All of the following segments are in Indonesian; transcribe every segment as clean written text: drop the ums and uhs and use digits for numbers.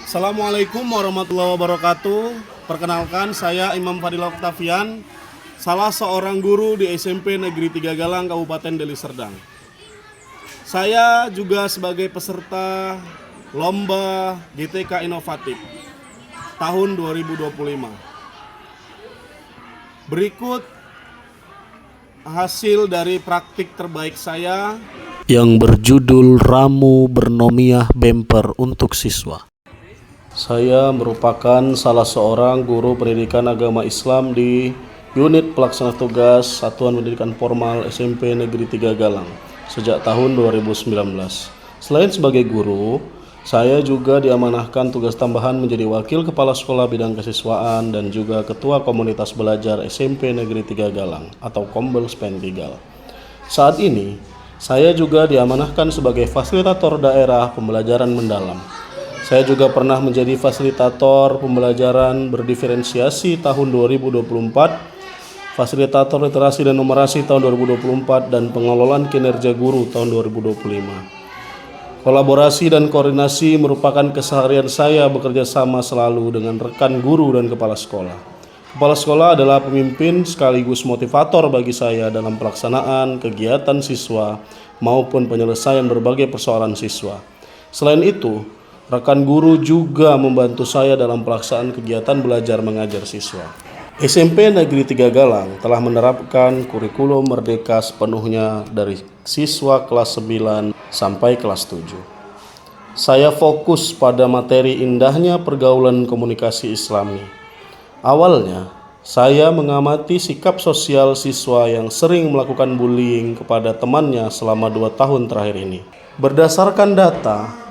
Assalamualaikum warahmatullahi wabarakatuh. Perkenalkan, saya Imam Fadil Octavian, salah seorang guru di SMP Negeri 3 Galang, Kabupaten Deli Serdang. Saya juga sebagai peserta Lomba GTK Inovatif tahun 2025. Berikut hasil dari praktik terbaik saya yang berjudul Ramu Bernomiah Bemper untuk Siswa. Saya merupakan salah seorang guru pendidikan agama Islam di unit pelaksana tugas Satuan Pendidikan Formal SMP Negeri 3 Galang sejak tahun 2019. Selain sebagai guru, saya juga diamanahkan tugas tambahan menjadi wakil kepala sekolah bidang kesiswaan dan juga ketua komunitas belajar SMP Negeri 3 Galang atau Kombel Spen Tigal. Saat ini, saya juga diamanahkan sebagai fasilitator daerah pembelajaran mendalam. Saya juga pernah menjadi fasilitator pembelajaran berdiferensiasi tahun 2024, fasilitator literasi dan numerasi tahun 2024, dan pengelolaan kinerja guru tahun 2025. Kolaborasi dan koordinasi merupakan keseharian saya bekerja sama selalu dengan rekan guru dan kepala sekolah. Kepala sekolah adalah pemimpin sekaligus motivator bagi saya dalam pelaksanaan kegiatan siswa maupun penyelesaian berbagai persoalan siswa. Selain itu, rekan guru juga membantu saya dalam pelaksanaan kegiatan belajar mengajar siswa. SMP Negeri 3 Galang telah menerapkan kurikulum merdeka sepenuhnya dari siswa kelas 9 sampai kelas 7. Saya fokus pada materi indahnya pergaulan komunikasi Islami. Awalnya, saya mengamati sikap sosial siswa yang sering melakukan bullying kepada temannya selama 2 tahun terakhir ini. Berdasarkan data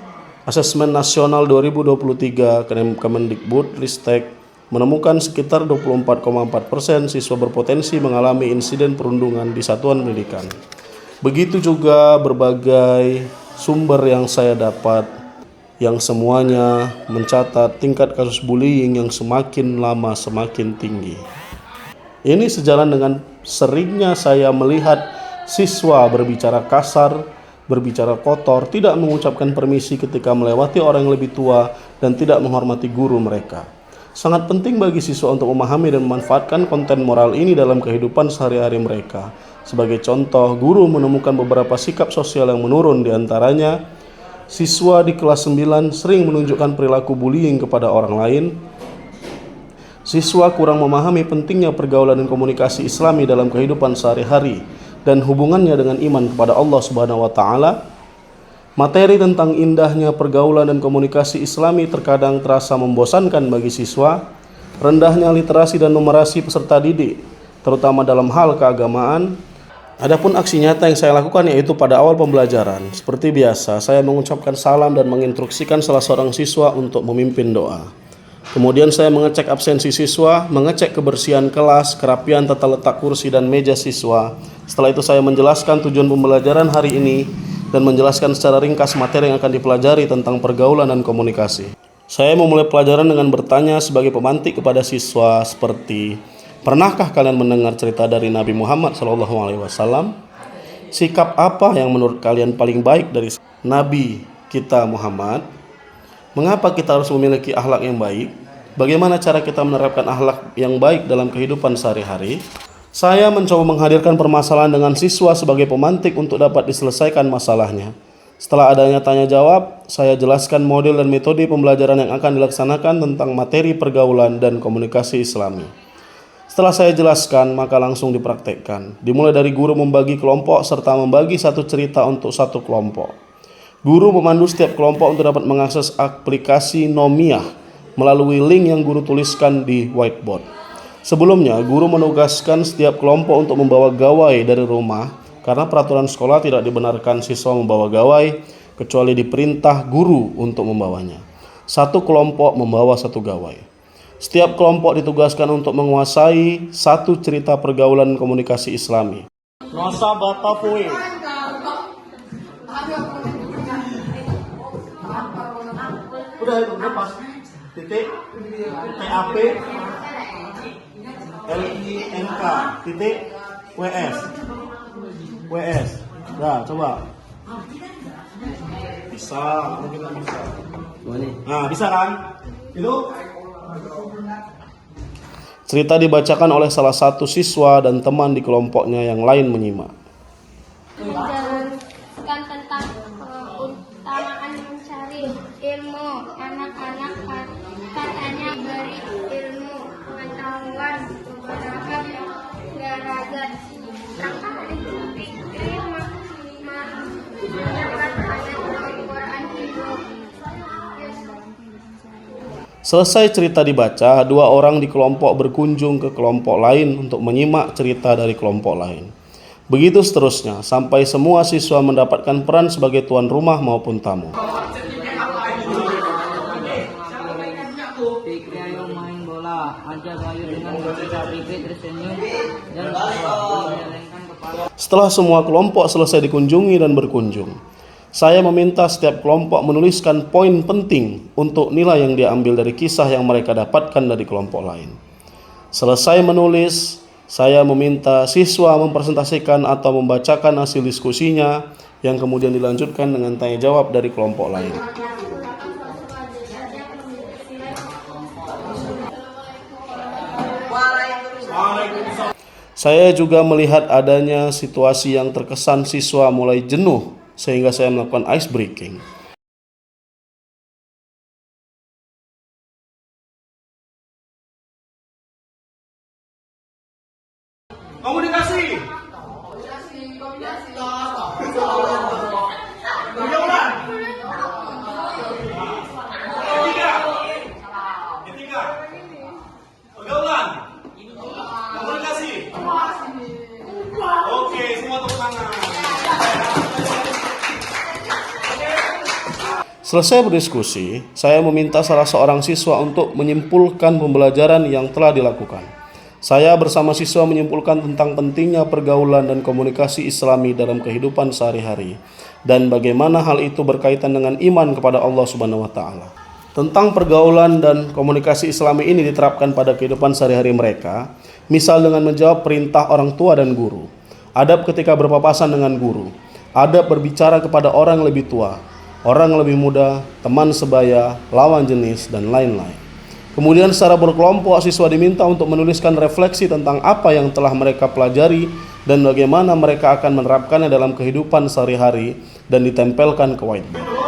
Asesmen Nasional 2023 Kemendikbudristek menemukan sekitar 24,4% siswa berpotensi mengalami insiden perundungan di satuan pendidikan. Begitu juga berbagai sumber yang saya dapat, yang semuanya mencatat tingkat kasus bullying yang semakin lama semakin tinggi. Ini sejalan dengan seringnya saya melihat siswa berbicara kasar, berbicara kotor, tidak mengucapkan permisi ketika melewati orang yang lebih tua, dan tidak menghormati guru mereka. Sangat penting bagi siswa untuk memahami dan memanfaatkan konten moral ini dalam kehidupan sehari-hari mereka. Sebagai contoh, guru menemukan beberapa sikap sosial yang menurun, diantaranya siswa di kelas 9 sering menunjukkan perilaku bullying kepada orang lain. Siswa kurang memahami pentingnya pergaulan dan komunikasi Islami dalam kehidupan sehari-hari dan hubungannya dengan iman kepada Allah Subhanahu wa taala. Materi tentang indahnya pergaulan dan komunikasi Islami terkadang terasa membosankan bagi siswa. Rendahnya literasi dan numerasi peserta didik, terutama dalam hal keagamaan. Adapun aksi nyata yang saya lakukan yaitu pada awal pembelajaran. Seperti biasa, saya mengucapkan salam dan menginstruksikan salah seorang siswa untuk memimpin doa. Kemudian saya mengecek absensi siswa, mengecek kebersihan kelas, kerapian tata letak kursi dan meja siswa. Setelah itu saya menjelaskan tujuan pembelajaran hari ini dan menjelaskan secara ringkas materi yang akan dipelajari tentang pergaulan dan komunikasi. Saya memulai pelajaran dengan bertanya sebagai pemantik kepada siswa seperti, pernahkah kalian mendengar cerita dari Nabi Muhammad SAW? Sikap apa yang menurut kalian paling baik dari Nabi kita Muhammad? Mengapa kita harus memiliki akhlak yang baik? Bagaimana cara kita menerapkan akhlak yang baik dalam kehidupan sehari-hari? Saya mencoba menghadirkan permasalahan dengan siswa sebagai pemantik untuk dapat diselesaikan masalahnya. Setelah adanya tanya jawab, saya jelaskan model dan metode pembelajaran yang akan dilaksanakan tentang materi pergaulan dan komunikasi Islami. Setelah saya jelaskan, maka langsung dipraktekkan. Dimulai dari guru membagi kelompok serta membagi satu cerita untuk satu kelompok. Guru memandu setiap kelompok untuk dapat mengakses aplikasi Nomiah melalui link yang guru tuliskan di whiteboard. Sebelumnya, guru menugaskan setiap kelompok untuk membawa gawai dari rumah karena peraturan sekolah tidak dibenarkan siswa membawa gawai kecuali diperintah guru untuk membawanya. Satu kelompok membawa satu gawai. Setiap kelompok ditugaskan untuk menguasai satu cerita pergaulan komunikasi Islami. Nosa Batapui. Udah pas. Titik TAP LINK titik WS. Nah, coba. Bisa, mungkin bisa. Nah, bisa kan? Itu cerita dibacakan oleh salah satu siswa dan teman di kelompoknya yang lain menyimak. Menjelaskan tentang keutamaan mencari ilmu. Anak-anak katanya beri ilmu pengetahuan beberapa derajat. Langkah dipikir mendengarkan ayat Al-Quran hidup. Selesai cerita dibaca, dua orang di kelompok berkunjung ke kelompok lain untuk menyimak cerita dari kelompok lain. Begitu seterusnya, sampai semua siswa mendapatkan peran sebagai tuan rumah maupun tamu. Fikri ayo main bola, ajak ayo dengan bercerita Fikri tersenyum dan menyelengkan kepala. Setelah semua kelompok selesai dikunjungi dan berkunjung, saya meminta setiap kelompok menuliskan poin penting untuk nilai yang diambil dari kisah yang mereka dapatkan dari kelompok lain. Selesai menulis, saya meminta siswa mempresentasikan atau membacakan hasil diskusinya yang kemudian dilanjutkan dengan tanya jawab dari kelompok lain. Saya juga melihat adanya situasi yang terkesan siswa mulai jenuh sehingga saya melakukan ice breaking. Komunikasi. Pergaulan. Etika. Pergaulan. Komunikasi. Oke, semua tepuk tangan. Selesai berdiskusi, saya meminta salah seorang siswa untuk menyimpulkan pembelajaran yang telah dilakukan. Saya bersama siswa menyimpulkan tentang pentingnya pergaulan dan komunikasi Islami dalam kehidupan sehari-hari dan bagaimana hal itu berkaitan dengan iman kepada Allah Subhanahu wa taala. Tentang pergaulan dan komunikasi Islami ini diterapkan pada kehidupan sehari-hari mereka, misal dengan menjawab perintah orang tua dan guru, adab ketika berpapasan dengan guru, adab berbicara kepada orang lebih tua, orang lebih muda, teman sebaya, lawan jenis, dan lain-lain. Kemudian secara berkelompok siswa diminta untuk menuliskan refleksi tentang apa yang telah mereka pelajari dan bagaimana mereka akan menerapkannya dalam kehidupan sehari-hari dan ditempelkan ke whiteboard.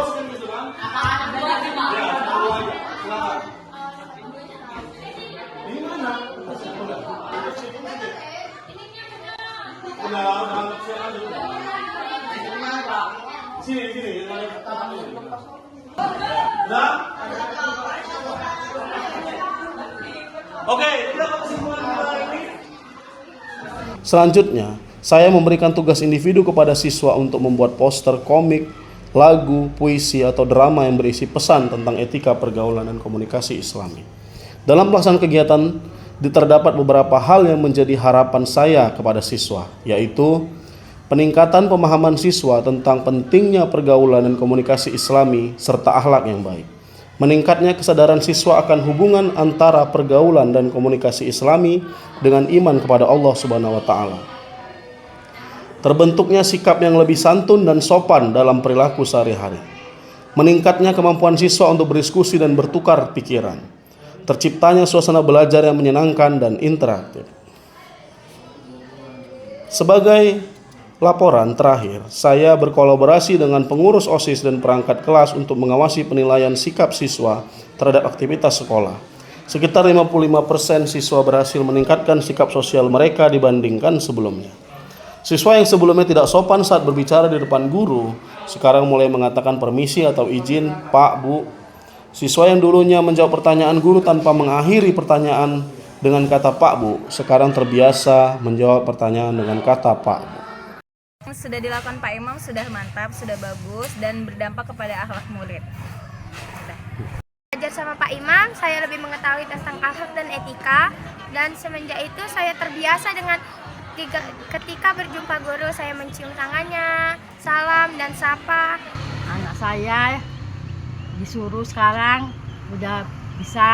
Selanjutnya, saya memberikan tugas individu kepada siswa untuk membuat poster komik, lagu, puisi, atau drama yang berisi pesan tentang etika pergaulan dan komunikasi Islami. Dalam pelaksanaan kegiatan, terdapat beberapa hal yang menjadi harapan saya kepada siswa, yaitu peningkatan pemahaman siswa tentang pentingnya pergaulan dan komunikasi Islami serta akhlak yang baik. Meningkatnya kesadaran siswa akan hubungan antara pergaulan dan komunikasi Islami dengan iman kepada Allah Subhanahu wa taala. Terbentuknya sikap yang lebih santun dan sopan dalam perilaku sehari-hari. Meningkatnya kemampuan siswa untuk berdiskusi dan bertukar pikiran. Terciptanya suasana belajar yang menyenangkan dan interaktif. Sebagai laporan terakhir, saya berkolaborasi dengan pengurus OSIS dan perangkat kelas untuk mengawasi penilaian sikap siswa terhadap aktivitas sekolah. Sekitar 55% siswa berhasil meningkatkan sikap sosial mereka dibandingkan sebelumnya. Siswa yang sebelumnya tidak sopan saat berbicara di depan guru, sekarang mulai mengatakan permisi atau izin, Pak, Bu. Siswa yang dulunya menjawab pertanyaan guru tanpa mengakhiri pertanyaan dengan kata Pak, Bu, sekarang terbiasa menjawab pertanyaan dengan kata Pak, Bu. Sudah dilakukan Pak Imam sudah mantap, sudah bagus dan berdampak kepada akhlak murid. Belajar sama Pak Imam, saya lebih mengetahui tentang akhlak dan etika, dan semenjak itu saya terbiasa dengan ketika berjumpa guru saya mencium tangannya, salam dan sapa. Anak saya disuruh sekarang udah bisa